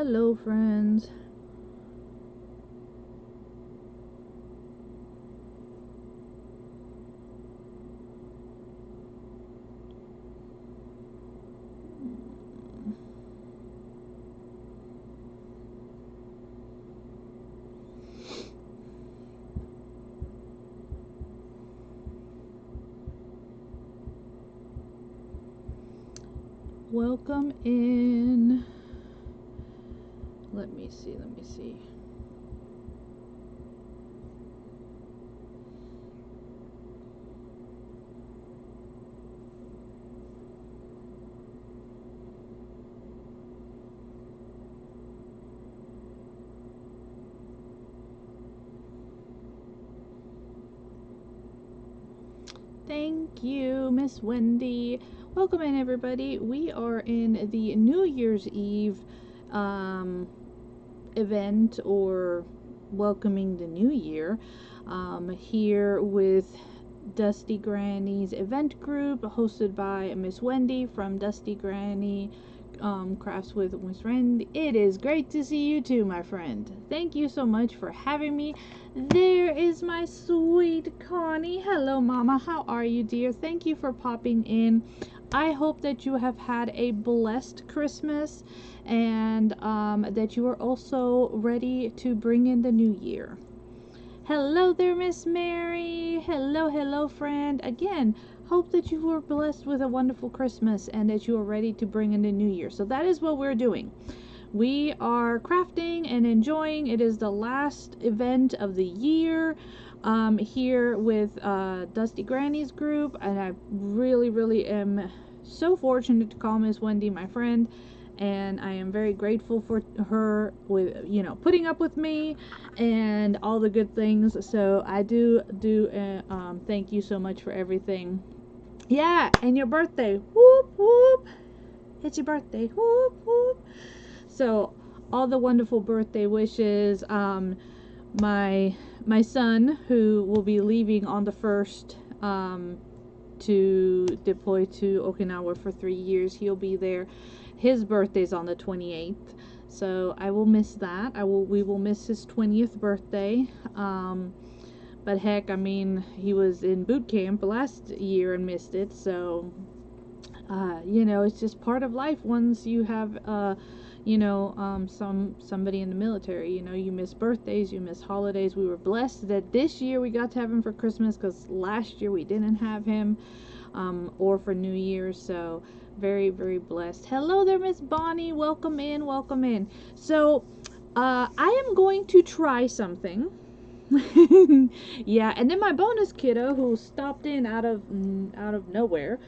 Hello, friends. Welcome in. Let me see. Thank you, Miss Wendy. Welcome in, everybody. We are in the New Year's Eve event, or welcoming the new year, here with Dusty Granny's event group, hosted by Miss Wendy from Dusty Granny Crafts with Miss Wendy. It is great to see you too, my friend. Thank you so much for having me. There is my sweet Connie. Hello, Mama. How are you, dear? Thank you for popping in. I hope that you have had a blessed Christmas, and that you are also ready to bring in the new year. Hello there, Miss Mary. Hello, friend. Again, hope that you were blessed with a wonderful Christmas and that you are ready to bring in the new year. So that is what we're doing. We are crafting and enjoying. It is the last event of the year here with Dusty Granny's group, and I really am so fortunate to call Miss Wendy my friend, and I am very grateful for her with putting up with me and all the good things. So I do thank you so much for everything. Yeah, and your birthday. Whoop whoop. It's your birthday. Whoop whoop. So all the wonderful birthday wishes. My son, who will be leaving on the 1st to deploy to Okinawa for 3 years, he'll be there. His birthday's on the 28th, so I will miss that. We will miss his 20th birthday. But heck, I mean, he was in boot camp last year and missed it, so it's just part of life. Once you have somebody in the military, you miss birthdays, you miss holidays. We were blessed that this year we got to have him for Christmas, because last year we didn't have him, or for New Year's. So very blessed. Hello there, Miss Bonnie. Welcome in. So I am going to try something. Yeah, and then my bonus kiddo, who stopped in out of nowhere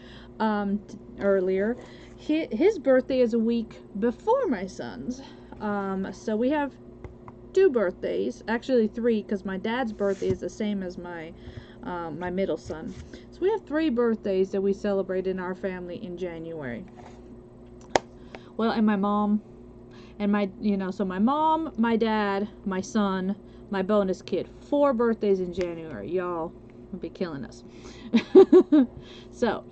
earlier, his birthday is a week before my son's. So we have 2 birthdays, actually 3, because my dad's birthday is the same as my middle son. So we have 3 birthdays that we celebrate in our family in January. Well, and my mom and so my mom, my dad, my son, my bonus kid, 4 birthdays in January. Y'all will be killing us. So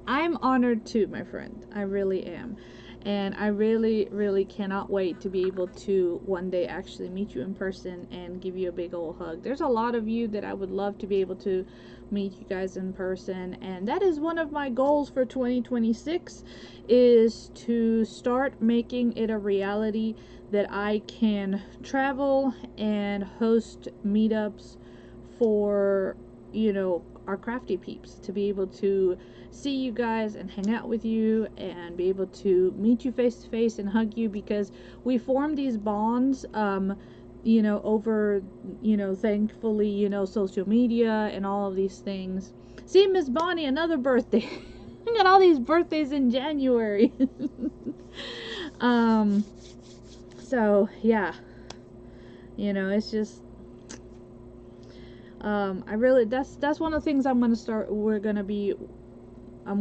I'm honored too, my friend. I really am. And I really cannot wait to be able to one day actually meet you in person and give you a big old hug. There's a lot of you that I would love to be able to meet you guys in person, and that is one of my goals for 2026, is to start making it a reality that I can travel and host meetups for our crafty peeps, to be able to see you guys and hang out with you and be able to meet you face to face and hug you, because we form these bonds over thankfully social media and all of these things. See, Miss Bonnie, another birthday. I got all these birthdays in January. So yeah, it's just I really, that's one of the things I'm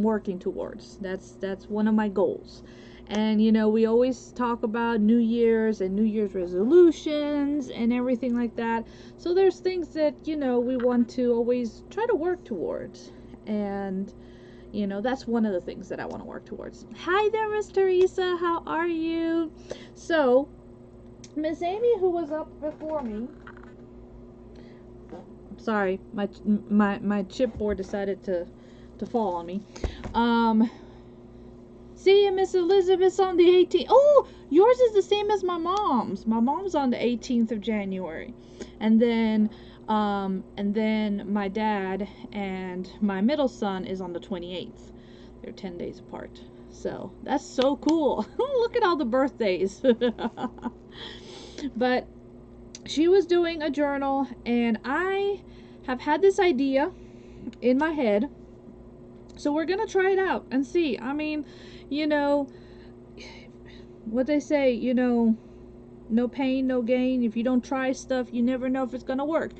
working towards. That's one of my goals. And we always talk about New Year's and New Year's resolutions and everything like that. So there's things that we want to always try to work towards. And You know, that's one of the things that I want to work towards. Hi there, Miss Teresa. How are you? So, Miss Amy, who was up before me, sorry, my chipboard decided to fall on me. See you, Miss Elizabeth's on the 18th. Oh, yours is the same as my mom's. My mom's on the 18th of January, and then my dad and my middle son is on the 28th. They're 10 days apart. So that's so cool. Look at all the birthdays. But she was doing a journal, and I have had this idea in my head. So we're going to try it out and see. I mean, you know, what they say, you know, no pain, no gain. If you don't try stuff, you never know if it's going to work.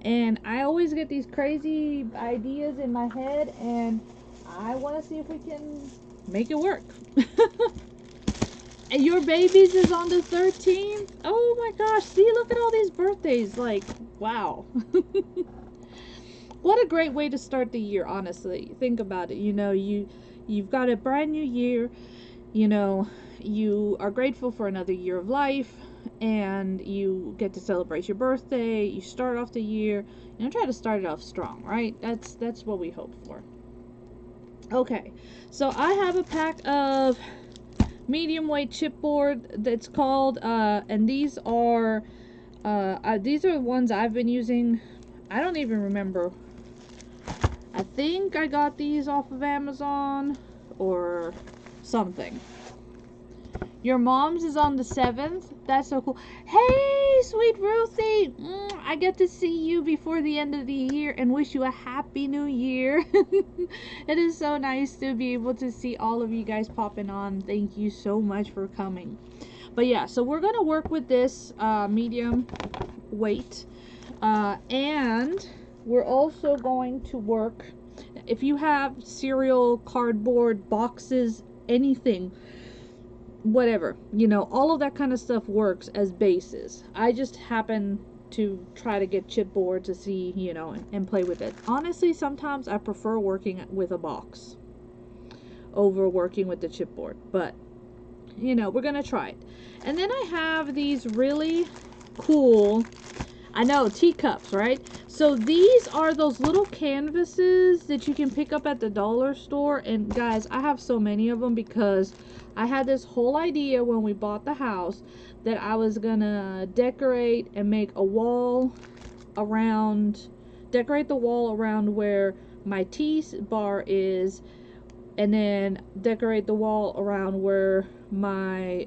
And I always get these crazy ideas in my head, and I want to see if we can make it work. And your baby's is on the 13th? Oh my gosh, see, look at all these birthdays. Like, wow. What a great way to start the year, honestly. Think about it. You know, you've got a brand new year. You know, you are grateful for another year of life, and you get to celebrate your birthday. You start off the year, and try to start it off strong, right? That's what we hope for. Okay, so I have a pack of medium weight chipboard that's called, and these are the ones I've been using. I don't even remember. I think I got these off of Amazon or something. Your mom's is on the 7th. That's so cool. Hey, sweet Ruthie. I get to see you before the end of the year and wish you a happy new year. It is so nice to be able to see all of you guys popping on. Thank you so much for coming. But yeah, so we're going to work with this medium weight. And we're also going to work, if you have cereal, cardboard, boxes, anything, whatever, you know, all of that kind of stuff works as bases. I just happen to try to get chipboard to see, you know, and play with it. Honestly, sometimes I prefer working with a box over working with the chipboard, but you know, we're gonna try it. And then I have these really cool, I know, teacups, right? So these are those little canvases that you can pick up at the dollar store. And guys, I have so many of them because I had this whole idea when we bought the house that I was gonna decorate and make a wall around, decorate the wall around where my tea bar is, and then decorate the wall around where my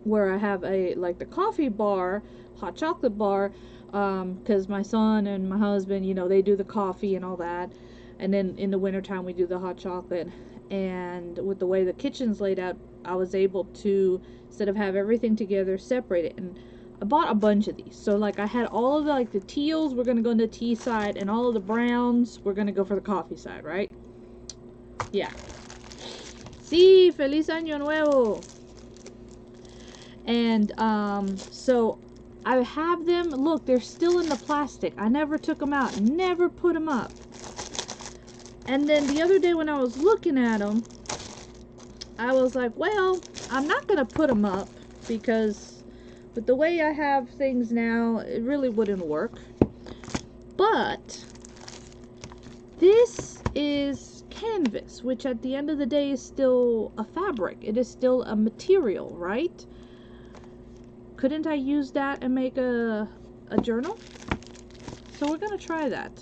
where I have a, like, the coffee bar, hot chocolate bar, because my son and my husband, you know, they do the coffee and all that, and then in the wintertime we do the hot chocolate. And with the way the kitchen's laid out, I was able to, instead of have everything together, separate it. And I bought a bunch of these, so like I had all of the, like, the teals were gonna go on the tea side, and all of the browns were gonna go for the coffee side, right? Yeah. Sí, feliz año nuevo. And so I have them. Look, they're still in the plastic. I never took them out, never put them up. And then the other day when I was looking at them, I was like, well, I'm not gonna put them up because with the way I have things now, it really wouldn't work. But this is canvas, which at the end of the day is still a fabric. It is still a material, right? Couldn't I use that and make a journal? So we're gonna try that.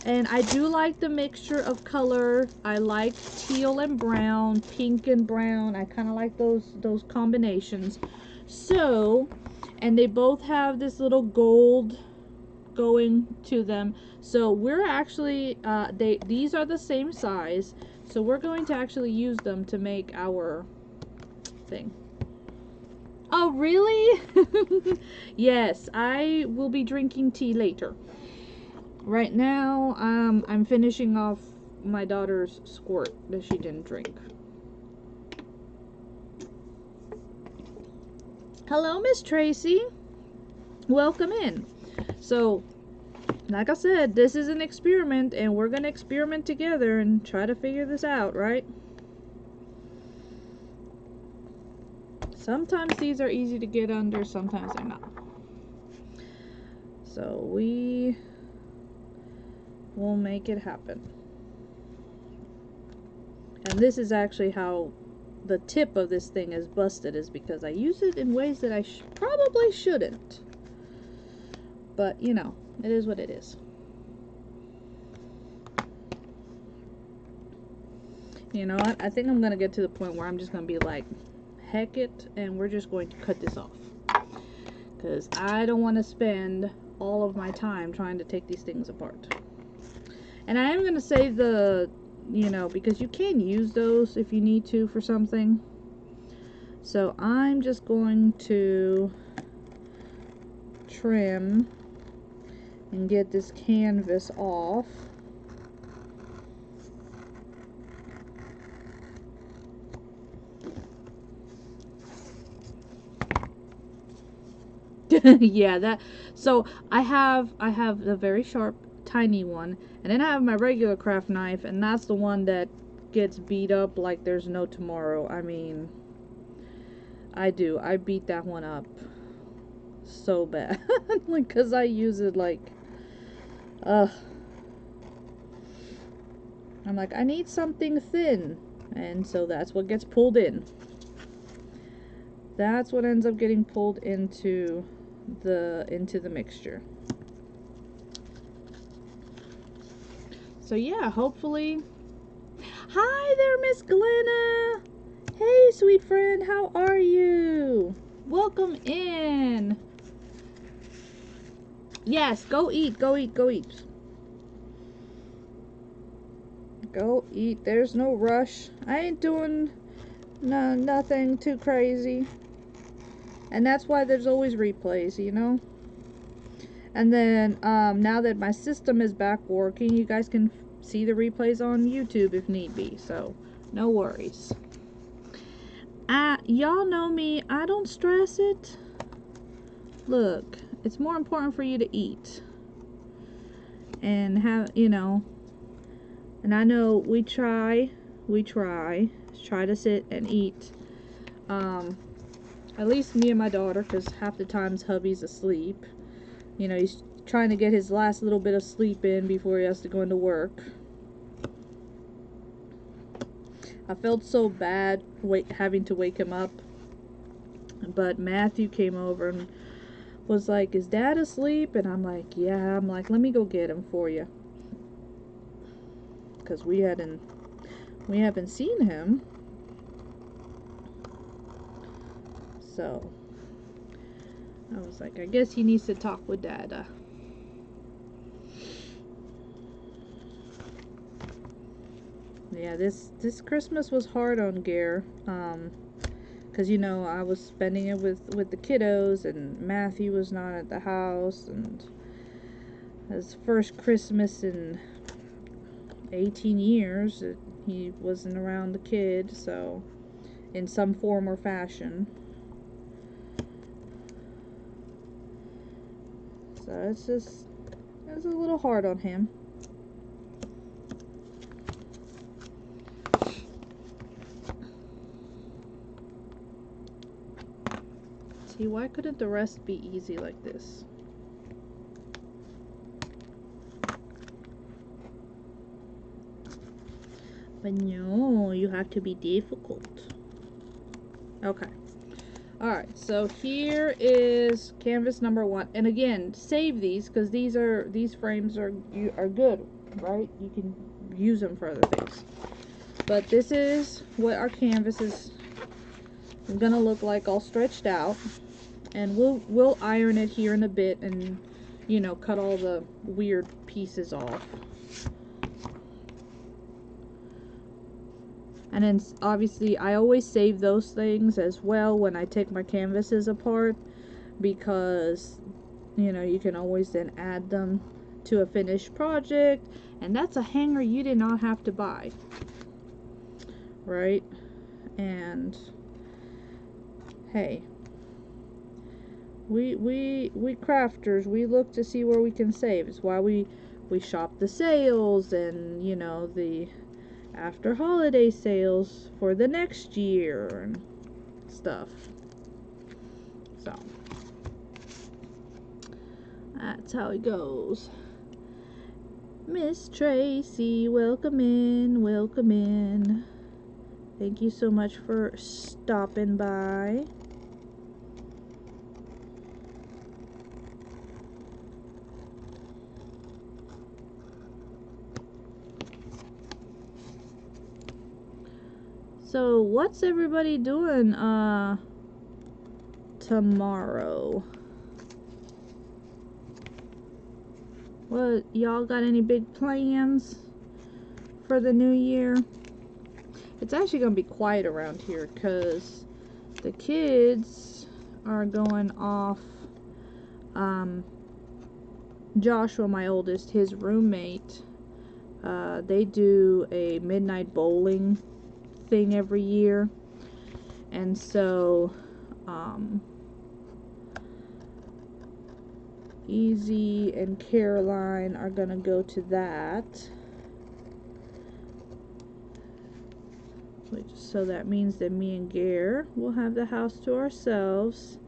And I do like the mixture of color. I like teal and brown, pink and brown. I kind of like those combinations. So, and they both have this little gold going to them. So we're actually, these are the same size. So we're going to actually use them to make our thing. Oh, really? Yes, I will be drinking tea later. Right now, I'm finishing off my daughter's squirt that she didn't drink. Hello, Miss Tracy. Welcome in. So, like I said, this is an experiment, and we're gonna experiment together and try to figure this out, right? Sometimes these are easy to get under, sometimes they're not. So we will make it happen. And this is actually how the tip of this thing is busted, is because I use it in ways that I probably shouldn't. But, you know, it is what it is. You know what? I think I'm going to get to the point where I'm just going to be like, heck it, and we're just going to cut this off. Because I don't want to spend all of my time trying to take these things apart. And I am going to save the, you know, because you can use those if you need to for something. So I'm just going to trim and get this canvas off. Yeah, that. So I have the very sharp, tiny one, and then I have my regular craft knife, and that's the one that gets beat up like there's no tomorrow. I mean, I beat that one up so bad, like, cause I use it like, I'm like, I need something thin, and so that's what gets pulled in. That's what ends up getting pulled into the mixture. So yeah, hopefully. Hi there, Miss Glenna. Hey, sweet friend, how are you? Welcome in. Yes, go eat, go eat, go eat. Go eat. There's no rush. I ain't doing nothing too crazy. And that's why there's always replays, you know? And then, now that my system is back working, you guys can see the replays on YouTube if need be. So, no worries. Y'all know me. I don't stress it. Look, it's more important for you to eat. And have, you know, and I know we try to sit and eat. At least me and my daughter, because half the times hubby's asleep. You know, he's trying to get his last little bit of sleep in before he has to go into work. I felt so bad having to wake him up. But Matthew came over and was like, is Dad asleep? And I'm like, yeah. I'm like, let me go get him for you. Because we haven't seen him. So I was like, I guess he needs to talk with Dada. Yeah, this Christmas was hard on Gare, because, you know, I was spending it with the kiddos, and Matthew was not at the house, and his first Christmas in 18 years, he wasn't around the kid, so, in some form or fashion. So it's a little hard on him. See, why couldn't the rest be easy like this? But no, you have to be difficult. Okay. Alright, so here is canvas number 1. And again, save these, because these frames are good, right? You can use them for other things. But this is what our canvas is gonna look like, all stretched out. And we'll iron it here in a bit and, you know, cut all the weird pieces off. And then obviously I always save those things as well when I take my canvases apart, because, you know, you can always then add them to a finished project, and that's a hanger you did not have to buy, right? And hey, We crafters, we look to see where we can save. It's why we shop the sales and, you know, the after holiday sales for the next year and stuff. So that's how it goes. Miss Tracy, welcome in, welcome in. Thank you so much for stopping by. So, what's everybody doing tomorrow? What, y'all got any big plans for the new year? It's actually gonna be quiet around here because the kids are going off. Joshua, my oldest, his roommate, they do a midnight bowling thing every year, and so Easy and Caroline are gonna go to that. So that means that me and Gare will have the house to ourselves,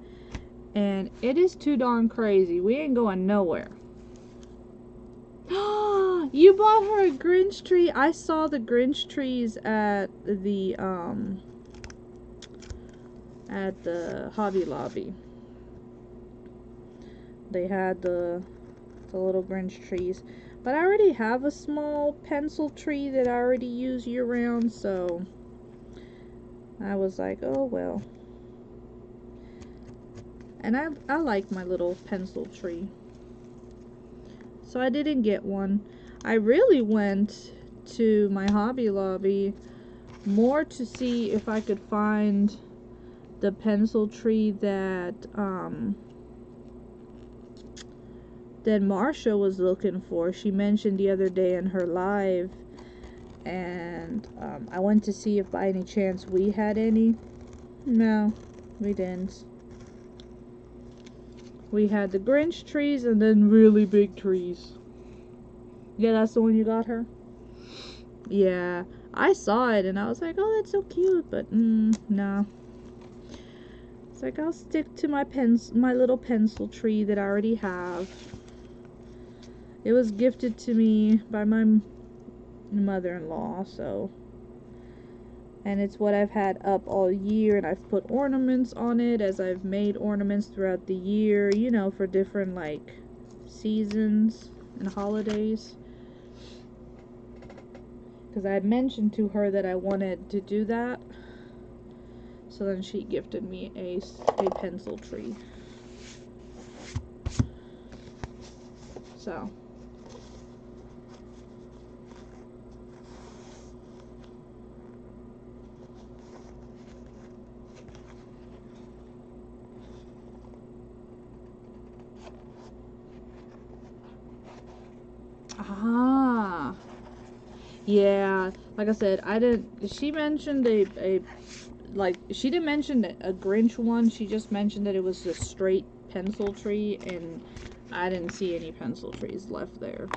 and it is too darn crazy. We ain't going nowhere. You bought her a Grinch tree. I saw the Grinch trees at the Hobby Lobby. They had the little Grinch trees, but I already have a small pencil tree that I already use year round, so I was like, oh well. And I like my little pencil tree, so I didn't get one. I really went to my Hobby Lobby more to see if I could find the pencil tree that Marsha was looking for. She mentioned the other day in her live, and I went to see if by any chance we had any. No, we didn't. We had the Grinch trees and then really big trees. Yeah, that's the one you got her? Yeah, I saw it and I was like, oh, that's so cute, but no. It's like, I'll stick to my little pencil tree that I already have. It was gifted to me by my mother-in-law, so, and it's what I've had up all year, and I've put ornaments on it as I've made ornaments throughout the year, you know, for different like seasons and holidays, because I had mentioned to her that I wanted to do that, so then she gifted me a pencil tree. So yeah, like I said, she mentioned she didn't mention a Grinch one, she just mentioned that it was a straight pencil tree, and I didn't see any pencil trees left there.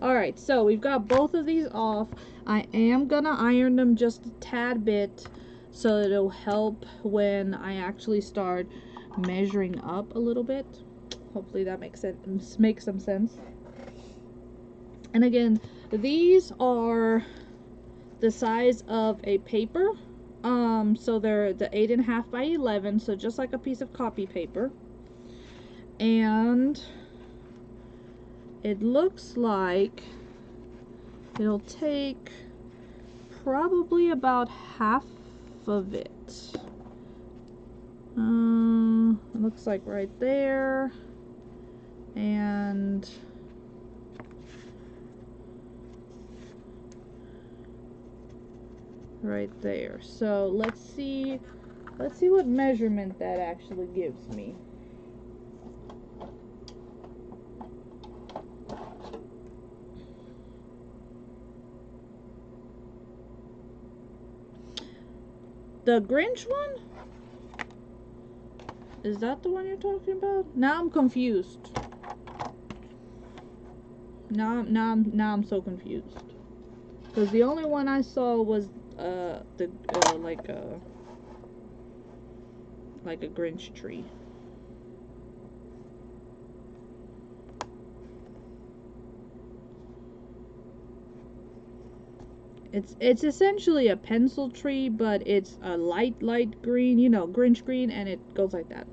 Alright, so we've got both of these off. I am gonna iron them just a tad bit so it'll help when I actually start measuring up a little bit. Hopefully that makes some sense. And again, these are the size of a paper. So they're the 8.5 by 11, so just like a piece of copy paper. And it looks like it'll take probably about half of it. It looks like right there, and right there. So let's see what measurement that actually gives me. The Grinch one? Is that the one you're talking about? Now I'm confused. Now I'm so confused. Because the only one I saw was like a Grinch tree. It's essentially a pencil tree, but it's a light green, you know, Grinch green, and it goes like that.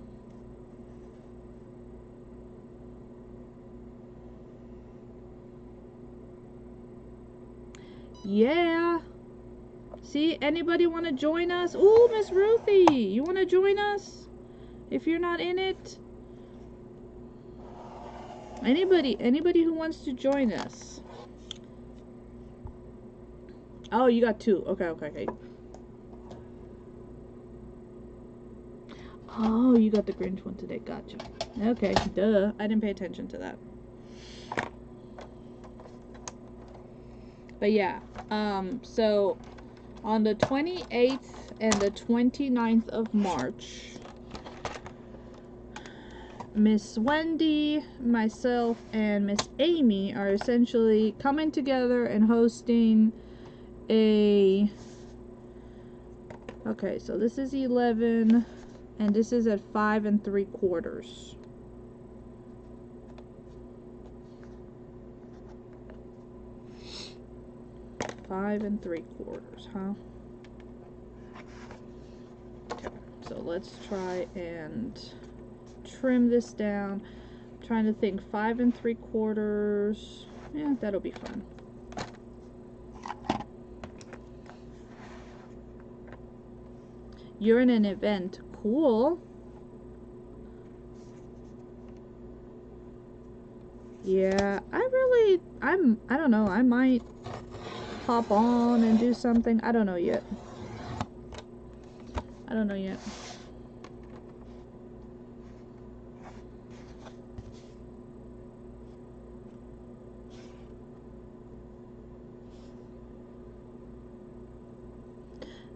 Yeah. See, anybody want to join us? Ooh, Miss Ruthie, you want to join us? If you're not in it, anybody who wants to join us. Oh, you got two. Okay. Oh, you got the Grinch one today. Gotcha. Okay, duh. I didn't pay attention to that. But yeah, so on the 28th and the 29th of March, Miss Wendy, myself, and Miss Amy are essentially coming together and hosting a... Okay, so this is 11, and this is at 5 3/4. Five and 3/4, huh? Okay, so let's try and trim this down. I'm trying to think. 5 3/4. Yeah, that'll be fun. You're in an event. Cool. Yeah, I don't know. I might hop on and do something. I don't know yet.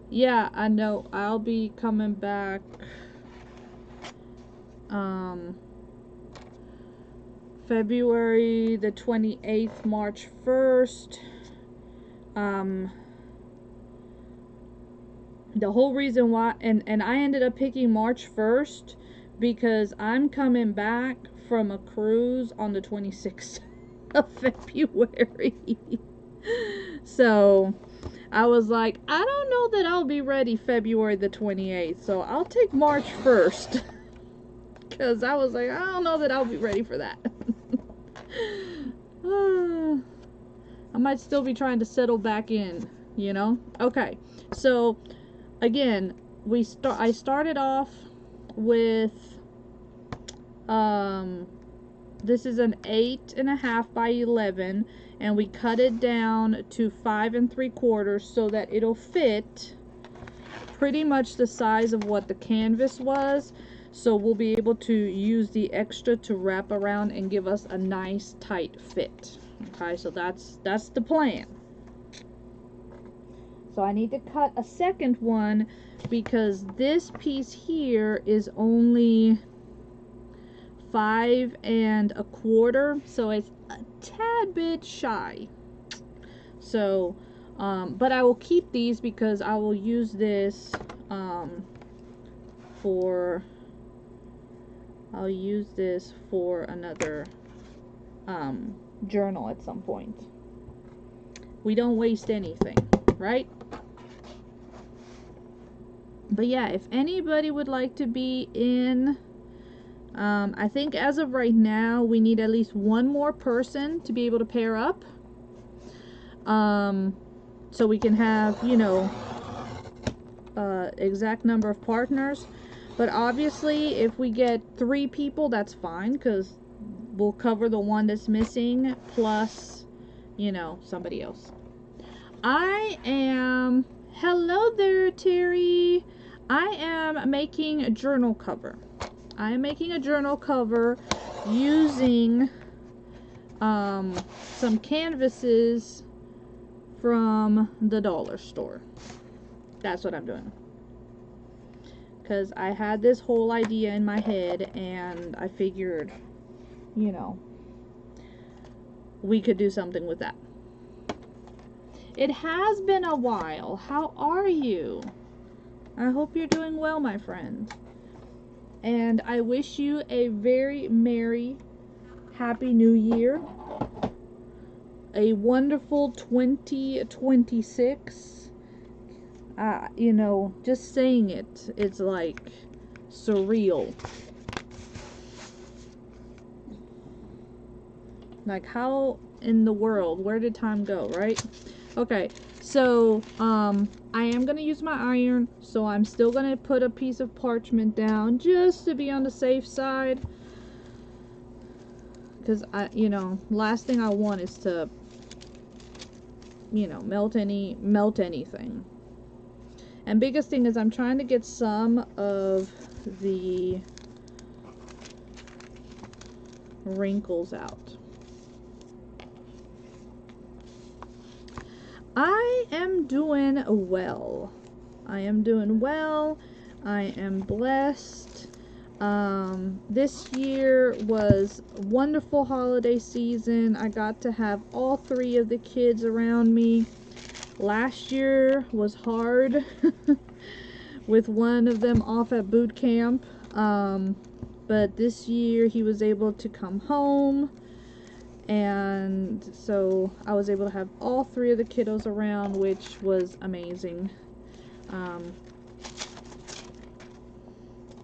Yeah, I know. I'll be coming back February the 28th, March 1st. The whole reason why, and I ended up picking March 1st because I'm coming back from a cruise on the 26th of February. So I was like, I don't know that I'll be ready February the 28th, so I'll take March 1st. Because I was like, I don't know that I'll be ready for that. I might still be trying to settle back in, you know? Okay, so again, I started off with this is an 8.5 by 11, and we cut it down to 5 3/4 so that it'll fit pretty much the size of what the canvas was. So we'll be able to use the extra to wrap around and give us a nice tight fit. Okay, so that's the plan. So I need to cut a second one because this piece here is only 5 1/4, so it's a tad bit shy. So, but I will keep these because I will use this for another journal at some point. We don't waste anything, right? But yeah, if anybody would like to be in, I think as of right now, we need at least one more person to be able to pair up. So we can have, you know, exact number of partners. But obviously, if we get 3 people, that's fine, because we'll cover the one that's missing, plus, you know, somebody else. Hello there, Terry. I am making a journal cover. I am making a journal cover using some canvases from the dollar store. That's what I'm doing. because I had this whole idea in my head, and I figured, you know, we could do something with that. It has been a while. How are you? I hope you're doing well, my friend. And I wish you a very merry, happy new year. A wonderful 2026. You know, just saying it, it's like surreal. Like, how in the world, where did time go, right? Okay, so I am gonna use my iron, so I'm still gonna put a piece of parchment down just to be on the safe side, because last thing I want is to, melt anything. And biggest thing is I'm trying to get some of the wrinkles out. I am doing well. I am doing well. I am blessed. This year was a wonderful holiday season. I got to have all 3 of the kids around me. Last year was hard with one of them off at boot camp. But this year he was able to come home. And so I was able to have all 3 of the kiddos around, which was amazing.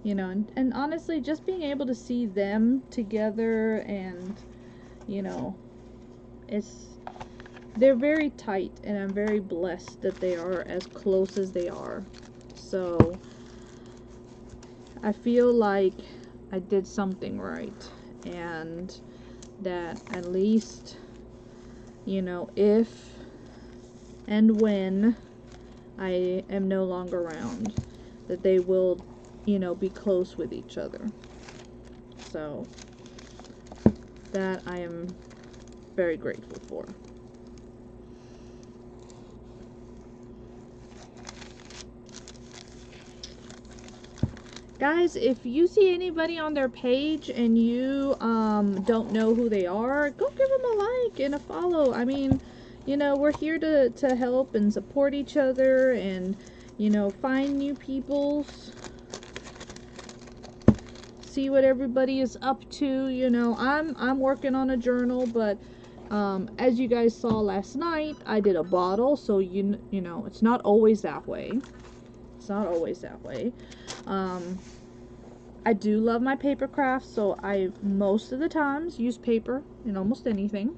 And honestly, just being able to see them together, and they're very tight, and I'm very blessed that they are as close as they are. So I feel like I did something right, and that at least, if and when I am no longer around, that they will, be close with each other. So that I am very grateful for. Guys, if you see anybody on their page and you don't know who they are, go give them a like and a follow. I mean, we're here to help and support each other, and find new peoples, see what everybody is up to. I'm working on a journal, but as you guys saw last night, I did a bottle, so it's not always that way. It's not always that way. I do love my paper crafts, so I most of the times use paper in almost anything.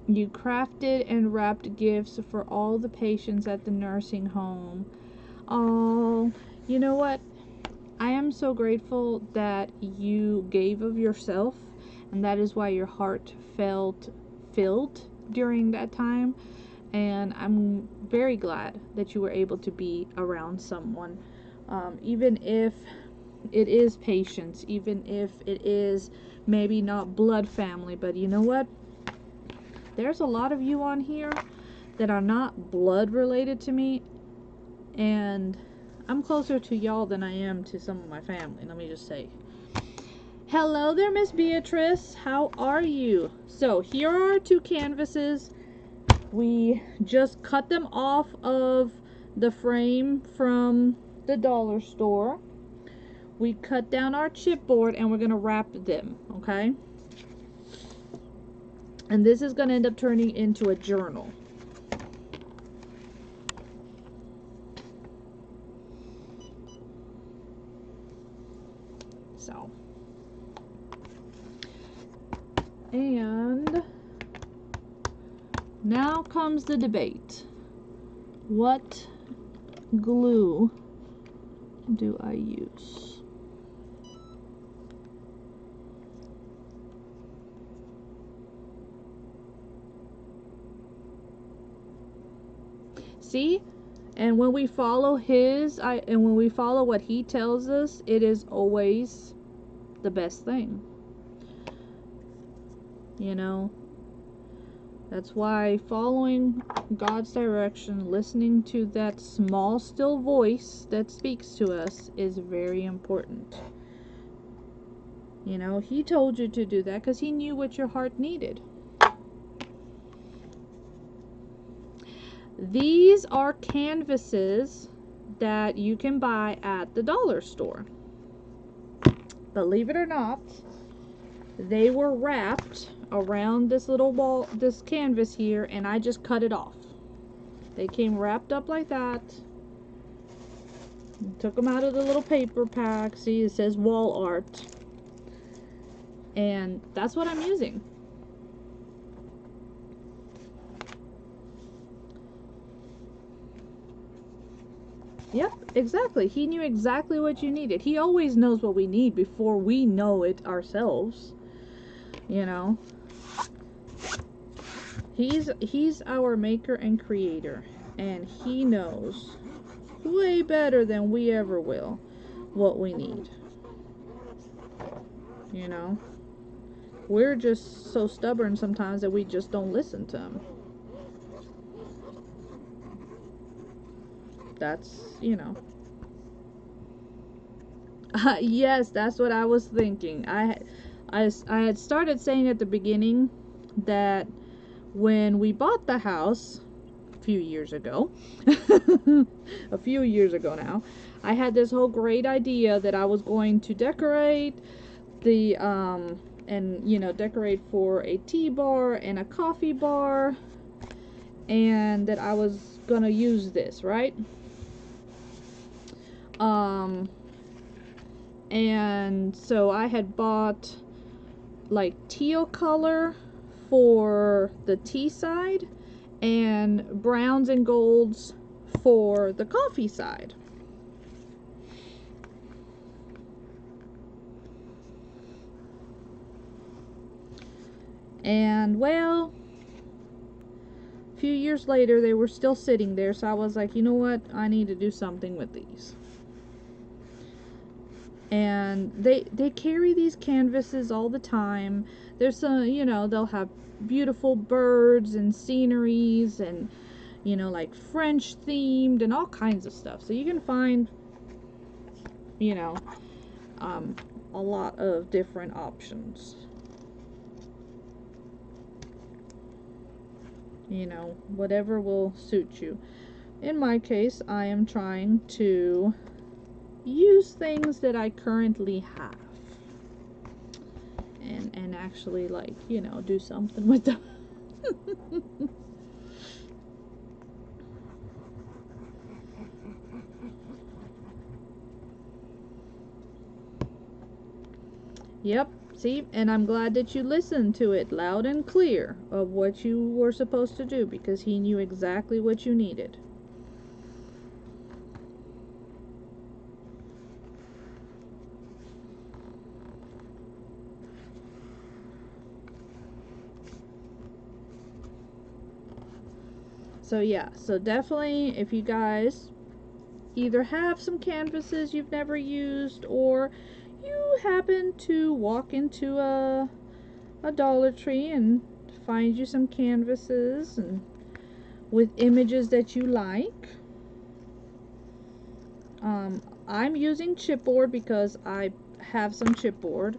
You crafted and wrapped gifts for all the patients at the nursing home. Oh, you know what? I am so grateful that you gave of yourself, and that is why your heart felt filled during that time. And I'm very glad that you were able to be around someone, even if it is patients, even if it is maybe not blood family. But you know what? There's a lot of you on here that are not blood related to me, and I'm closer to y'all than I am to some of my family, let me just say. Hello there, Miss Beatrice. How are you? So here are our 2 canvases. We just cut them off of the frame from the dollar store. We cut down our chipboard, and we're going to wrap them, okay? And this is going to end up turning into a journal. So. And now comes the debate. What glue do I use? See? And when we follow and when we follow what he tells us, it is always the best thing. That's why following God's direction, listening to that small, still voice that speaks to us is very important. You know, He told you to do that because He knew what your heart needed. These are canvases that you can buy at the dollar store. Believe it or not, they were wrapped around this little wall, this canvas here, and I just cut it off. They came wrapped up like that. Took them out of the little paper pack. See, it says wall art. And that's what I'm using. Yep, exactly. He knew exactly what you needed. He always knows what we need before we know it ourselves. You know. He's our maker and creator, and He knows way better than we ever will what we need. You know. We're just so stubborn sometimes that we just don't listen to Him. That's, you know. Yes, that's what I was thinking. I had started saying at the beginning that when we bought the house a few years ago, a few years ago now, I had this whole great idea that I was going to decorate the, and, you know, decorate for a tea bar and a coffee bar, and that I was gonna use this, right? And so I had bought like teal color for the tea side and browns and golds for the coffee side. And well, a few years later they were still sitting there, so I was like, you know what, I need to do something with these. And they carry these canvases all the time. There's some, you know, they'll have beautiful birds and sceneries and, you know, like French themed and all kinds of stuff. So you can find, you know, a lot of different options. You know, whatever will suit you. In my case, I am trying to use things that I currently have and actually, like, you know, do something with them. Yep, see, and I'm glad that you listened to it loud and clear of what you were supposed to do, because He knew exactly what you needed. So yeah, so definitely, if you guys either have some canvases you've never used, or you happen to walk into a Dollar Tree and find you some canvases and with images that you like. I'm using chipboard because I have some chipboard.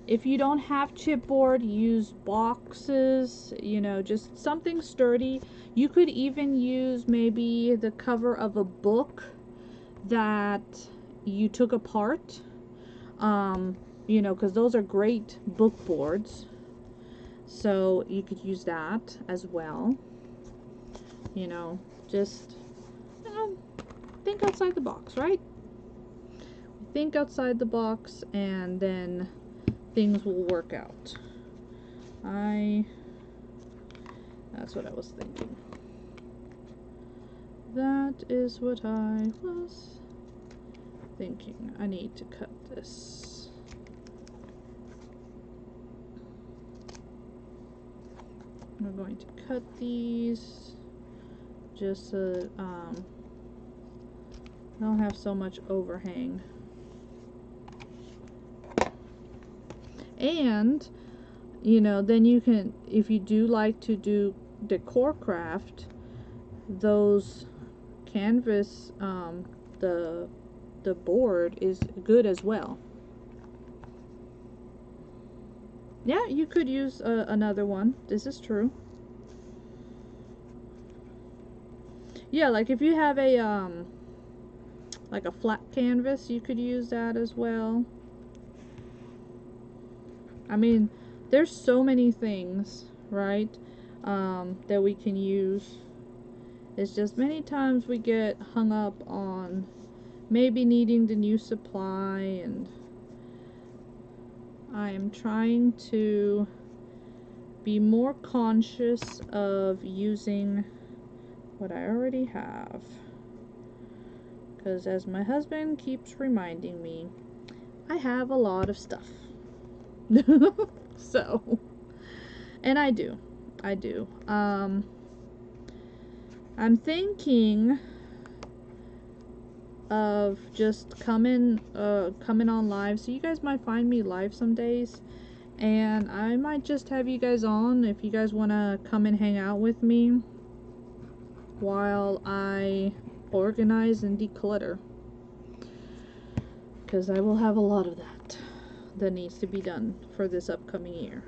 If you don't have chipboard, use boxes, you know, just something sturdy. You could even use maybe the cover of a book that you took apart, you know, because those are great book boards. So you could use that as well. You know, just think outside the box, right? Think outside the box, and then things will work out. That's what I was thinking. That is what I was thinking. I need to cut this. We're going to cut these just so I don't have so much overhang. And you know, then you can, if you do like to do decor craft, those canvas, the board is good as well. Yeah, you could use another one. This is true. Yeah, like if you have a like a flat canvas, you could use that as well. I mean, there's so many things, right, that we can use. It's just many times we get hung up on maybe needing the new supply, and I am trying to be more conscious of using what I already have. Because as my husband keeps reminding me, I have a lot of stuff. So, and I do. I'm thinking of just coming on live. So you guys might find me live some days. And I might just have you guys on if you guys want to come and hang out with me while I organize and declutter. Because I will have a lot of that needs to be done for this upcoming year.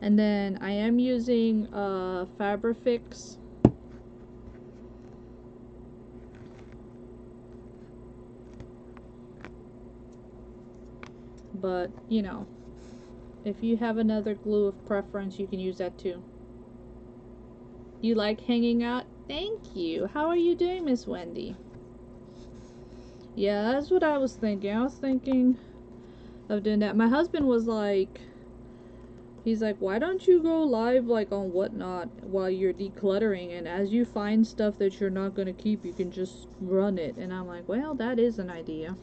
And then I am using Fabrifix. But, you know, if you have another glue of preference, you can use that too. You like hanging out? Thank you. How are you doing, Miss Wendy? Yeah, that's what I was thinking. I was thinking of doing that. My husband was like, he's like, why don't you go live like on Whatnot while you're decluttering, and as you find stuff that you're not going to keep, you can just run it. And I'm like, well, that is an idea.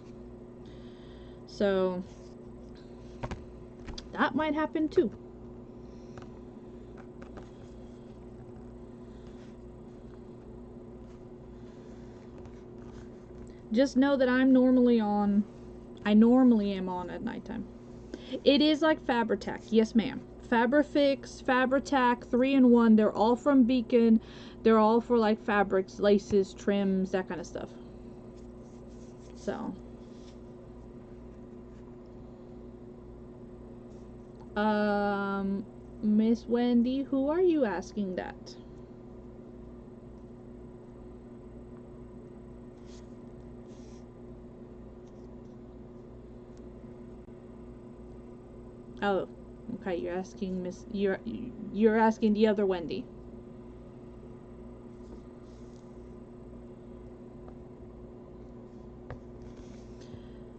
So that might happen too. Just know that I normally am on at nighttime. It is like Fabri-Tac. Yes, ma'am. Fabrifix, Fabri-Tac, 3-in-1. They're all from Beacon. They're all for like fabrics, laces, trims, that kind of stuff. So, Miss Wendy, who are you asking that? Oh, okay. You're asking you're asking the other Wendy.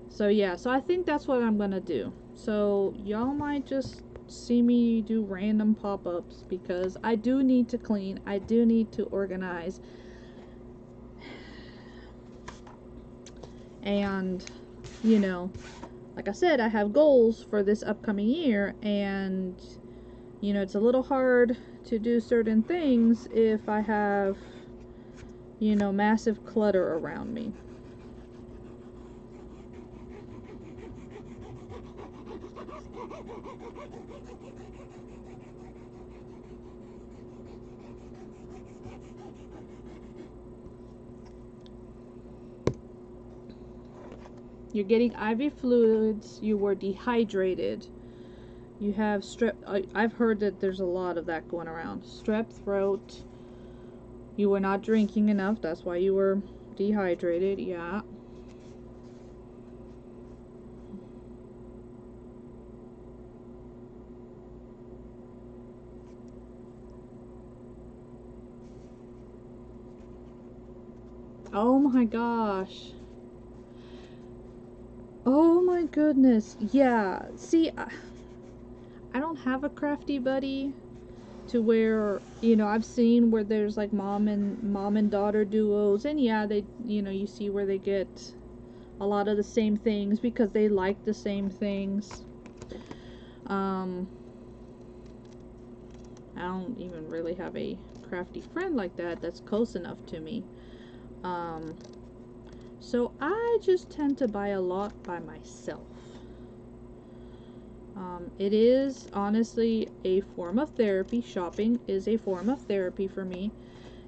So yeah, so I think that's what I'm gonna do. So y'all might just see me do random pop-ups because I do need to clean. I do need to organize. And, you know, like I said, I have goals for this upcoming year, and, you know, it's a little hard to do certain things if I have, you know, massive clutter around me. You're getting IV fluids, you were dehydrated, you have strep. I've heard that there's a lot of that going around. Strep throat, you were not drinking enough, that's why you were dehydrated, yeah. Oh my gosh. Oh my goodness. Yeah. See, I don't have a crafty buddy to where, you know, I've seen where there's like mom and daughter duos, and yeah, they, you know, you see where they get a lot of the same things because they like the same things. I don't even really have a crafty friend like that that's close enough to me. So I just tend to buy a lot by myself. It is honestly a form of therapy. Shopping is a form of therapy for me.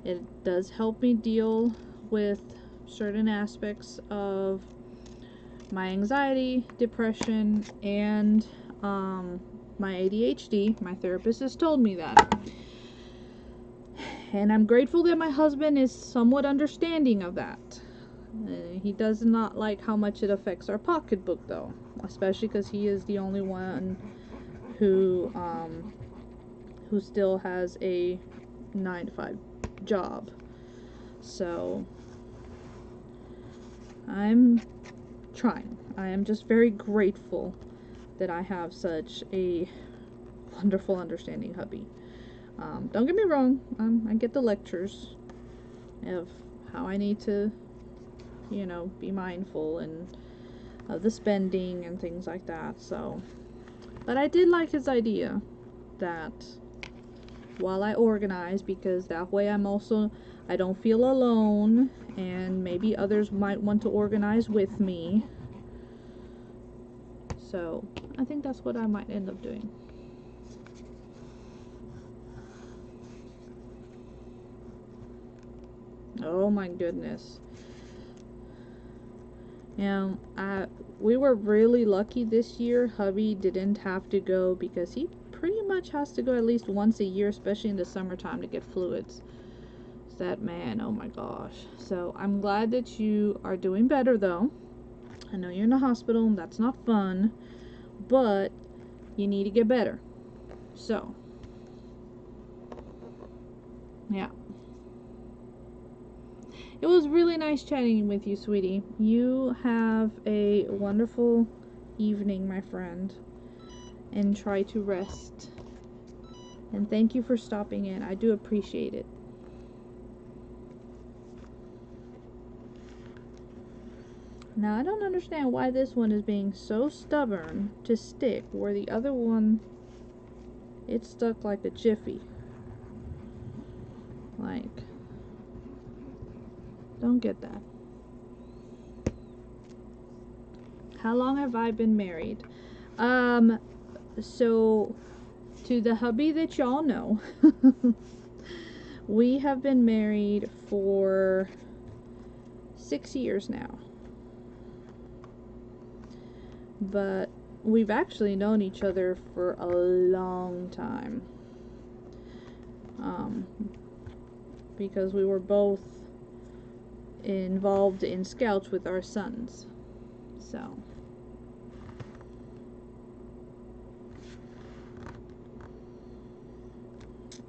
It does help me deal with certain aspects of my anxiety, depression, and my ADHD. My therapist has told me that. And I'm grateful that my husband is somewhat understanding of that. He does not like how much it affects our pocketbook, though, especially because he is the only one who still has a 9-to-5 job. So I'm trying. I am just very grateful that I have such a wonderful, understanding hubby. Don't get me wrong, I get the lectures of how I need to, be mindful and of the spending and things like that. So, but I did like his idea that while I organize, because that way I don't feel alone, and maybe others might want to organize with me. So I think that's what I might end up doing. Oh my goodness. We were really lucky this year. Hubby didn't have to go because he pretty much has to go at least once a year, especially in the summertime, to get fluids. That man, oh my gosh. So I'm glad that you are doing better, though. I know you're in the hospital and that's not fun, but you need to get better. So yeah, it was really nice chatting with you, sweetie. You have a wonderful evening, my friend, and try to rest. And thank you for stopping in. I do appreciate it. Now, I don't understand why this one is being so stubborn to stick, where the other one, it stuck like a jiffy. Like, don't get that. How long have I been married? So, to the hubby that y'all know, we have been married for 6 years now. But we've actually known each other for a long time. Because we were both involved in scouts with our sons. So.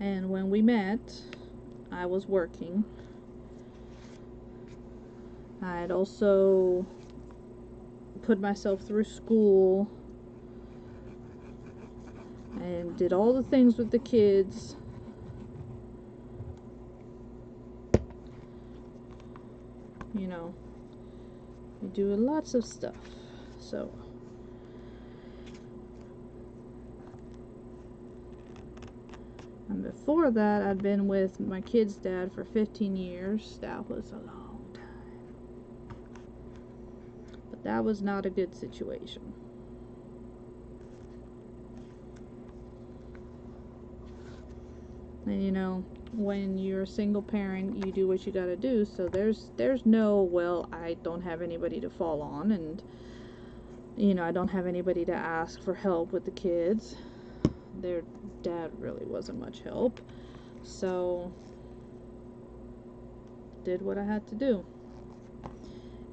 And when we met, I was working. I had also put myself through school and did all the things with the kids. You do lots of stuff. So and before that, I'd been with my kid's dad for 15 years. That was a long time. But that was not a good situation. And when you're a single parent, you do what you gotta do. So there's no, well, I don't have anybody to fall on, and I don't have anybody to ask for help with the kids. Their dad really wasn't much help, so did what I had to do.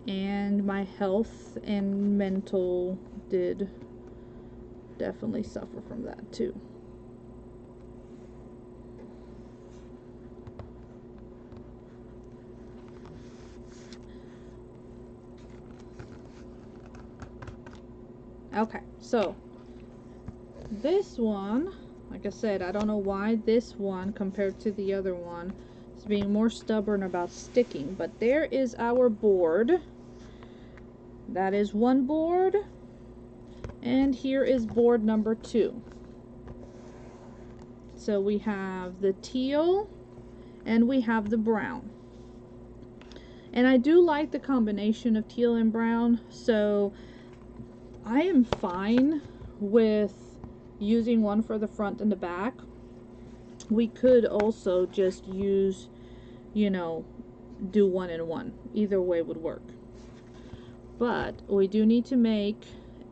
And my health and mental did definitely suffer from that too. Okay, so this one, like I said, I don't know why this one compared to the other one is being more stubborn about sticking, but there is our board. That is one board, and here is board number 2. So we have the teal and we have the brown. And I do like the combination of teal and brown, so I am fine with using one for the front and the back. We could also just use, you know, do one and one. Either way would work. But we do need to make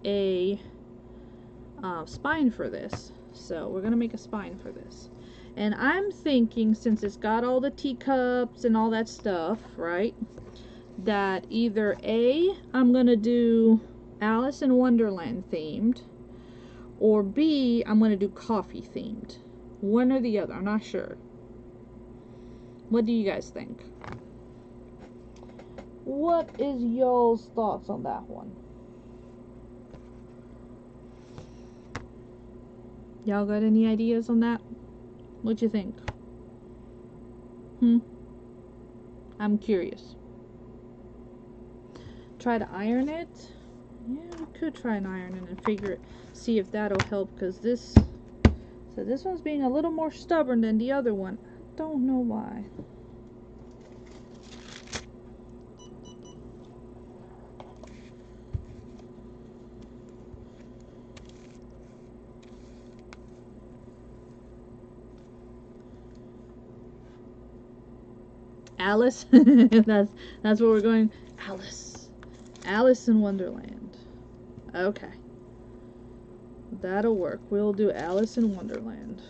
a spine for this. So we're going to make a spine for this. And I'm thinking, since it's got all the teacups and all that stuff, right, that either A, I'm going to do Alice in Wonderland themed, or B, I'm going to do coffee themed. One or the other, I'm not sure. What do you guys think? What is y'all's thoughts on that one? Y'all got any ideas on that? What you think? I'm curious. Try to iron it? Yeah, we could try and iron it and figure it, see if that'll help, because this, so this one's being a little more stubborn than the other one. I don't know why. Alice. that's where we're going. Alice in Wonderland. Okay, that'll work. We'll do Alice in Wonderland.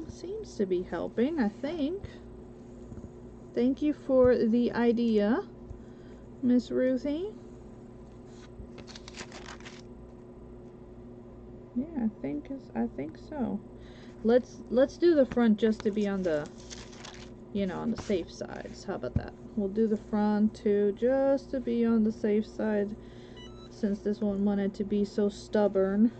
Seems to be helping, I think. Thank you for the idea, Miss Ruthie. Yeah, I think so. Let's do the front just to be on the, you know, on the safe side. So how about that? We'll do the front too, just to be on the safe side, since this one wanted to be so stubborn.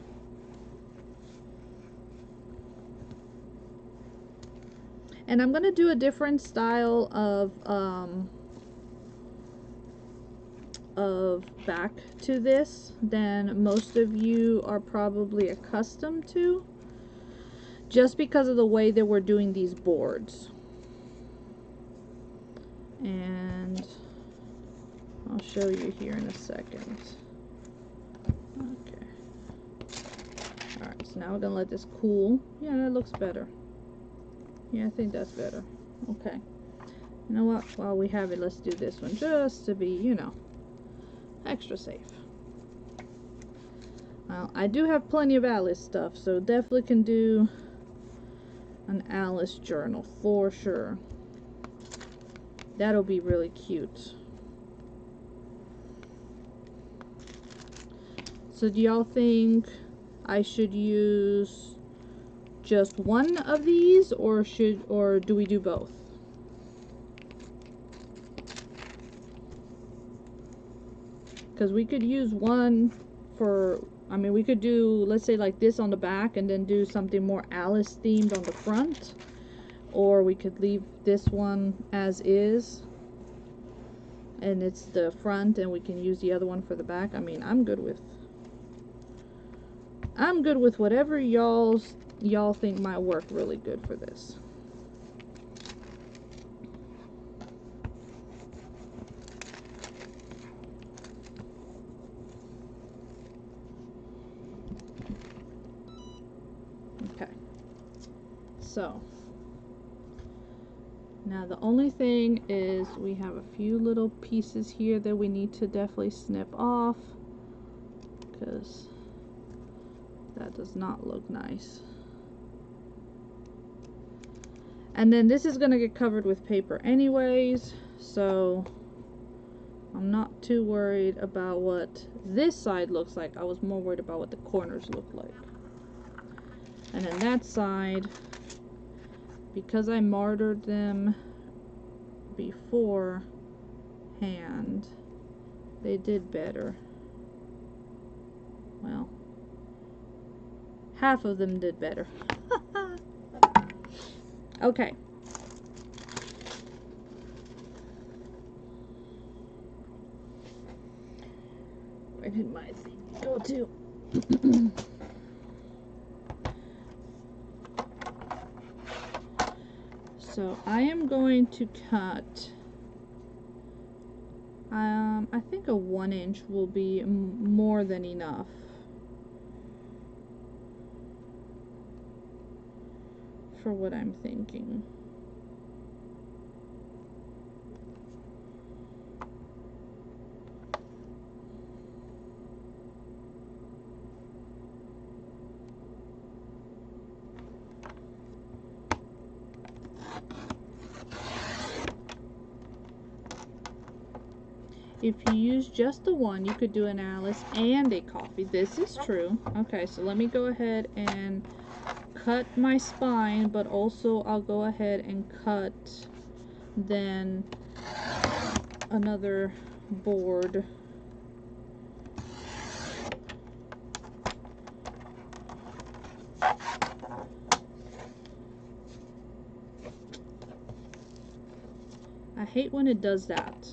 And I'm gonna do a different style of back to this than most of you are probably accustomed to, just because of the way that we're doing these boards. And I'll show you here in a second. Okay. Alright, so now we're gonna let this cool. Yeah, that looks better. Yeah, I think that's better. Okay. You know what? While we have it, let's do this one just to be, you know, extra safe. Well, I do have plenty of Alice stuff, so definitely can do an Alice journal for sure. That'll be really cute. So do y'all think I should use just one of these, or do we do both? Because we could use one for, I mean, we could do, let's say like this on the back and then do something more Alice themed on the front, or we could leave this one as is and it's the front, and we can use the other one for the back. I mean, I'm good with whatever y'all think might work really good for this. Okay. So now the only thing is we have a few little pieces here that we need to definitely snip off, because that does not look nice. And then this is going to get covered with paper anyways, so I'm not too worried about what this side looks like. I was more worried about what the corners look like. And then that side, because I martyred them beforehand, they did better. Well, half of them did better. Okay. Where did my thing go to? So I am going to cut, I think a 1 inch will be more than enough for what I'm thinking. If you use just the one, you could do an Alice and a coffee. This is true. Okay, so let me go ahead and cut my spine, but also I'll go ahead and cut then another board. I hate when it does that.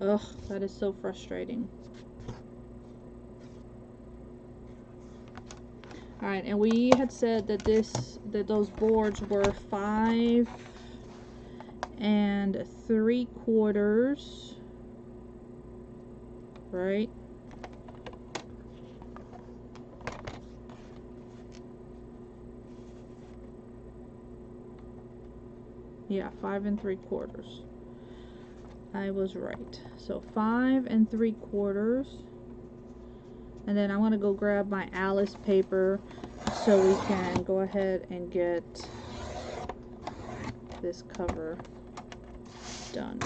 Ugh, that is so frustrating. Alright, and we had said that those boards were 5 3/4, right? Yeah, 5 3/4. I was right. So 5 3/4. And then I'm going to go grab my Alice paper so we can go ahead and get this cover done.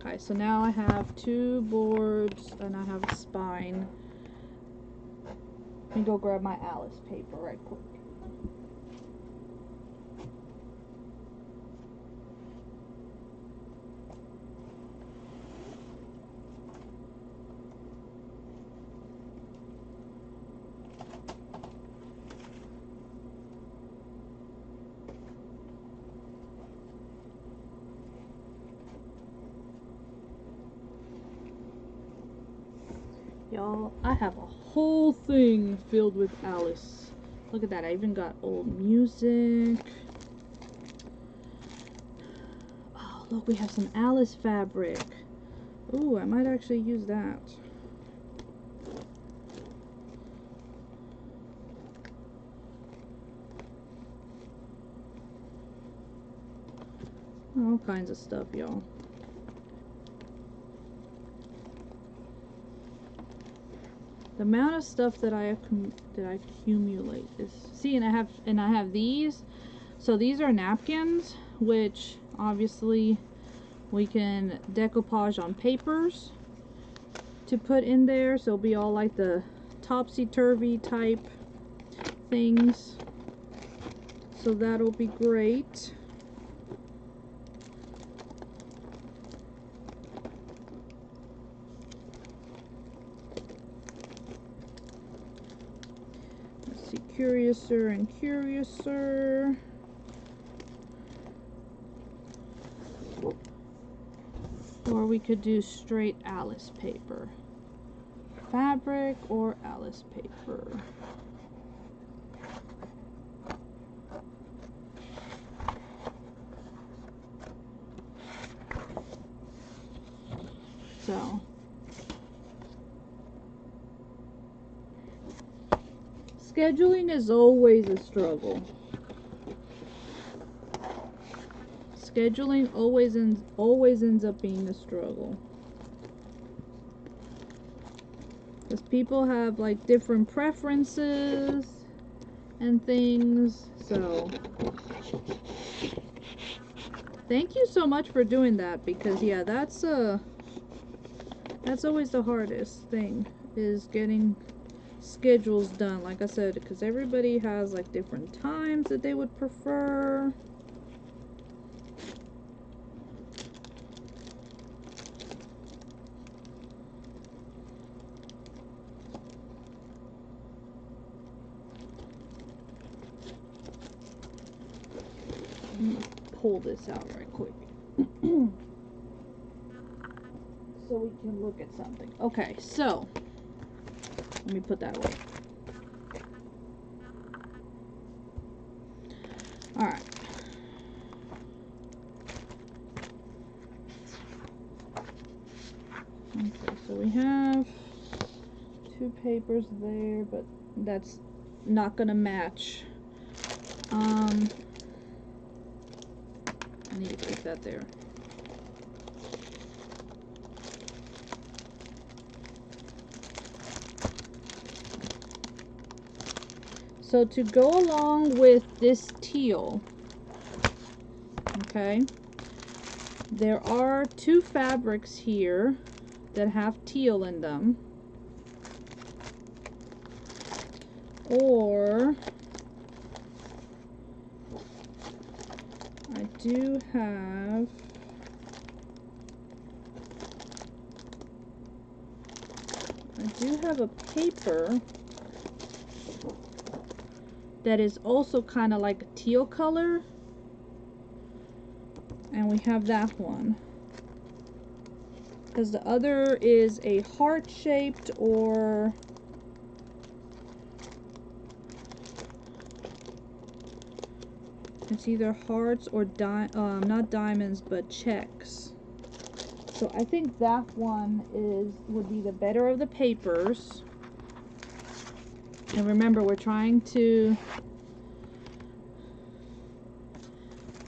Okay, so now I have 2 boards and I have a spine. Let me go grab my Alice paper right quick. Y'all, I have a whole thing filled with Alice. Look at that, I even got old music. Oh, look, we have some Alice fabric. Ooh, I might actually use that. All kinds of stuff, y'all. The amount of stuff that I accumulate is, see, and I have these. So these are napkins, which obviously we can decoupage on papers to put in there. So it'll be all like the topsy-turvy type things. So that'll be great. Curiouser and curiouser. Or we could do straight Alice paper. Fabric or Alice paper. So scheduling is always a struggle. Scheduling always ends up being a struggle. Because people have like different preferences and things. So thank you so much for doing that, because yeah, that's That's always the hardest thing, is getting schedules done, like I said, because everybody has like different times that they would prefer. Pull this out right quick so we can look at something. Okay, so let me put that away. All right. Okay, so we have 2 papers there, but that's not gonna match. I need to keep that there. So to go along with this teal, okay, there are 2 fabrics here that have teal in them. Or I do have a paper that is also kind of like a teal color, and we have that one, because the other is a heart shaped, or it's either hearts or not diamonds but checks. So I think that one would be the better of the papers. And remember, we're trying to,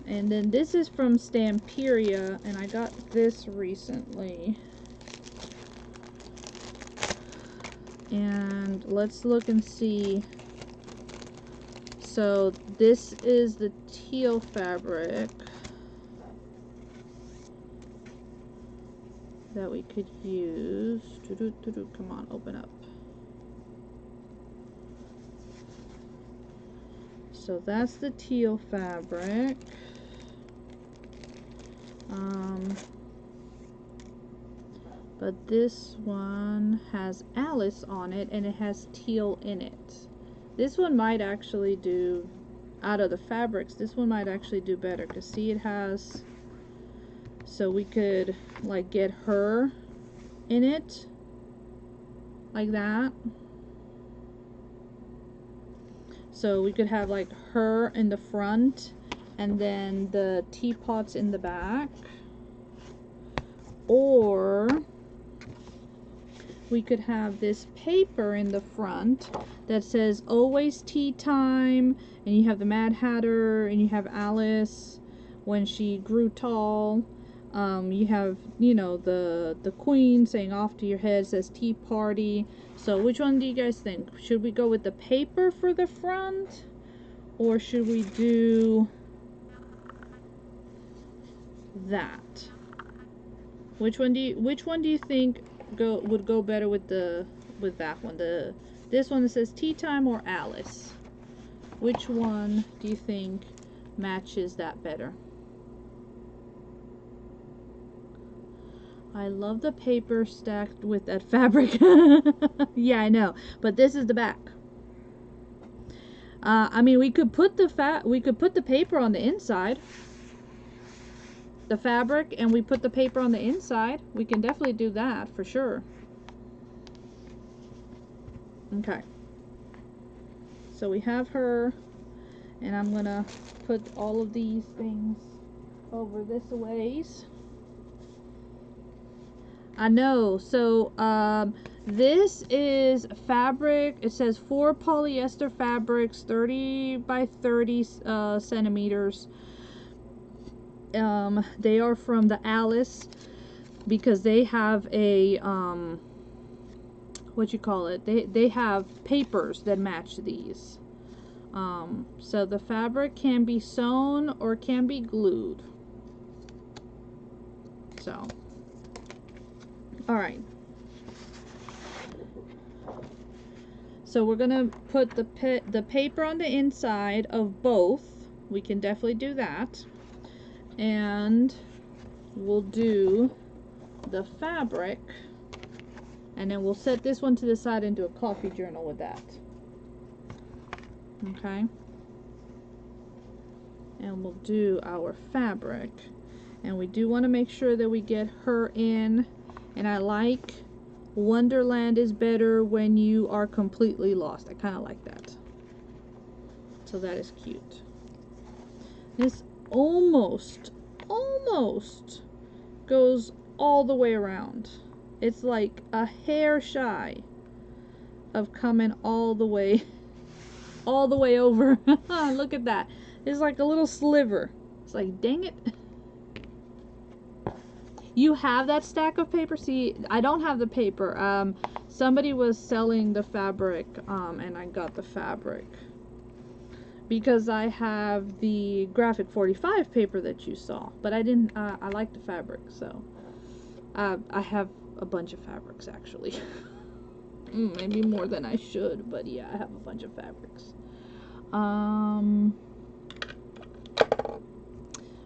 and then this is from Stamperia, and I got this recently. And let's look and see. So this is the teal fabric that we could use. Come on, open up. So that's the teal fabric. But this one has Alice on it, and it has teal in it. This one might actually do, out of the fabrics, this one might actually do better, because see, it has, so we could like get her in it like that. So we could have like her in the front and then the teapots in the back. Or we could have this paper in the front that says always tea time, and you have the Mad Hatter, and you have Alice when she grew tall. You have, you know, the queen saying off to your head, says tea party. So which one do you guys think? Should we go with the paper for the front, or should we do that? Which one do you think would go better with that one? This one that says tea time, or Alice? Which one do you think matches that better? I love the paper stacked with that fabric. Yeah, I know, but this is the back. I mean, we could put the paper on the inside, the fabric, and we put the paper on the inside. We can definitely do that for sure. Okay, so we have her, and I'm gonna put all of these things over this a ways. I know. So this is fabric. It says 4 polyester fabrics, 30 by 30 centimeters. They are from the Alice, because they have a what you call it, they have papers that match these. So the fabric can be sewn or can be glued. So alright, So we're gonna put the paper on the inside of both. We can definitely do that. And we'll do the fabric, and then we'll set this one to the side and do a coffee journal with that. Okay, and we'll do our fabric, and we do want to make sure that we get her in. And I like Wonderland is better when you are completely lost. I kind of like that. So that is cute. This almost goes all the way around. It's like a hair shy of coming all the way over. Look at that. It's like a little sliver. It's like, dang it. You have that stack of paper? See, I don't have the paper. Somebody was selling the fabric, and I got the fabric. Because I have the graphic 45 paper that you saw. But I didn't, I like the fabric, so. I have a bunch of fabrics, actually. Maybe more than I should, but yeah, I have a bunch of fabrics.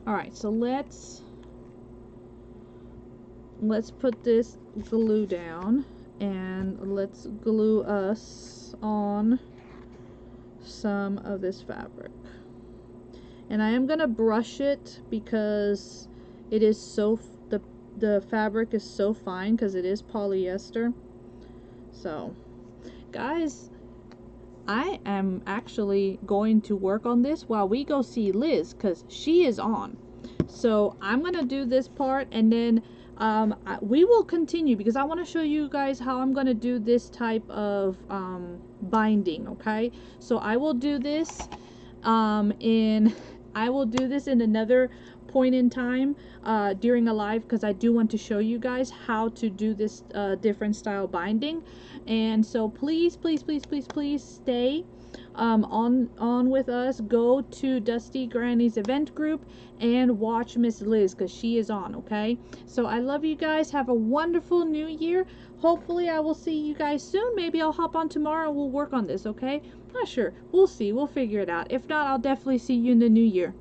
Alright, so let's put this glue down, and let's glue us on some of this fabric. And I am gonna brush it because it is so, the fabric is so fine because it is polyester. So guys, I am actually going to work on this while we go see Liz, because she is on. So I'm gonna do this part, and then we will continue because I want to show you guys how I'm gonna do this type of binding. Okay, so I will do this in another point in time during a live, because I do want to show you guys how to do this different style binding. And so please stay on with us. Go to Dusty Granny's event group and watch Miss Liz, because she is on. Okay, so I love you guys. Have a wonderful new year. Hopefully I will see you guys soon. Maybe I'll hop on tomorrow and we'll work on this. Okay, not sure, we'll see, we'll figure it out. If not, I'll definitely see you in the new year.